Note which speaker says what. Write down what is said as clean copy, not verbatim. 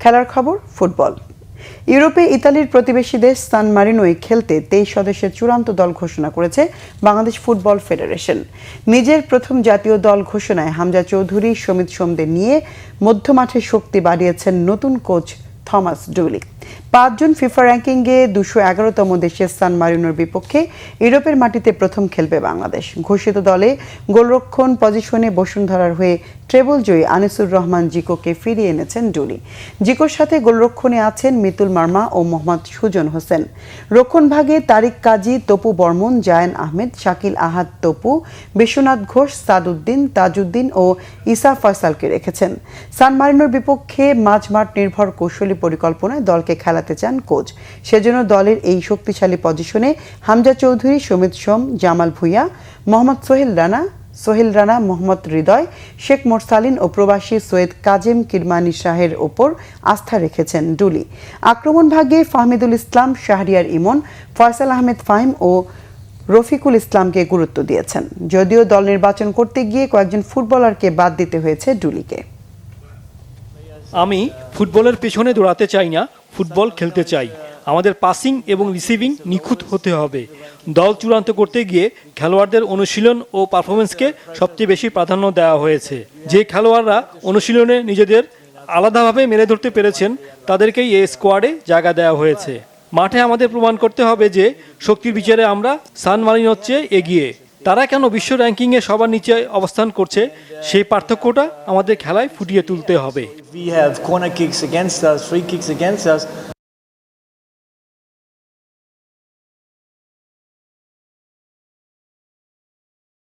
Speaker 1: খেলার খবর ফুটবল। ইউরোপে ইতালির প্রতিবেশী দেশ সান মারিনোয় খেলতে 23 সদস্যের চূড়ান্ত দল ঘোষণা করেছে বাংলাদেশ ফুটবল ফেডারেশন। নিজের প্রথম জাতীয় দল ঘোষণায় হামজা চৌধুরী, সমিত সোমদের নিয়ে মধ্যমাঠে শক্তি বাড়িয়েছেন নতুন কোচ থমাস ডুলি। 5 জুন ফিফা র্যাঙ্কিংয়ে 211তম দেশের সান মারিনোর বিপক্ষে ইউরোপের মাটিতে প্রথম খেলবে বাংলাদেশ। ঘোষিত দলে গোলরক্ষণ পজিশনে বসুন্ধরার হয়ে ট্রেবল জয়ী আনিসুর রহমান জিকোকে ফিরিয়ে এনেছেন ডুলি। জিকোর সাথে গোলরক্ষণে আছেন মিতুল মার্মা ও মোহাম্মদ সুজন হোসেন। রক্ষণভাগে তারিক কাজী, তপু বর্মন, জায়ান আহমেদ, শাকিল আহাদ তপু, বিশ্বনাথ ঘোষ, সাদউদ্দিন, তাজউদ্দিন ও ইসা ফয়সালকে রেখেছেন। সান মারিনোর বিপক্ষে মাঝমাঠ নির্ভর কৌশলী পরিকল্পনায় দলকে খেলাতে চান কোচ। সেজন্য দলের এই শক্তিশালী পজিশনে হামজা চৌধুরী, সমিত সোম, জামাল ভুঁইয়া, মোহাম্মদ সোহেল রানা, মোহাম্মদ হৃদয়, শেখ মোরসালিন ও প্রবাসী সৈয়দ কাজেম কিরমানি শাহের ওপর আস্থা রেখেছেন ডুলি। আক্রমণ ভাগে ফাহমিদুল ইসলাম, শাহরিয়ার ইমন, ফয়সাল আহমেদ ফাহিম ও রফিকুল ইসলামকে গুরুত্ব দিয়েছেন। যদিও দল নির্বাচন করতে গিয়ে কয়েকজন ফুটবলারকে বাদ দিতে হয়েছে ডুলিকে।
Speaker 2: আমি ফুটবলের পেছনে দৌড়াতে চাই না, ফুটবল খেলতে চাই। আমাদের পাসিং এবং রিসিভিং নিখুঁত হতে হবে। দল চূড়ান্ত করতে গিয়ে খেলোয়াড়দের অনুশীলন ও পারফরমেন্সকে সবচেয়ে বেশি প্রাধান্য দেওয়া হয়েছে। যে খেলোয়াড়রা অনুশীলনে নিজেদের আলাদাভাবে মেলে ধরতে পেরেছেন তাদেরকেই এই স্কোয়াডে জায়গা দেওয়া হয়েছে। মাঠে আমাদের প্রমাণ করতে হবে যে শক্তির বিচারে আমরা সান মারিনোর চেয়ে এগিয়ে। তারা কেন বিশ্ব র্যাঙ্কিংয়ে সবার নিচে অবস্থান করছে সেই পার্থক্যটা আমাদের খেলায় ফুটিয়ে তুলতে হবে।
Speaker 3: We have corner kicks against us, free kicks against us.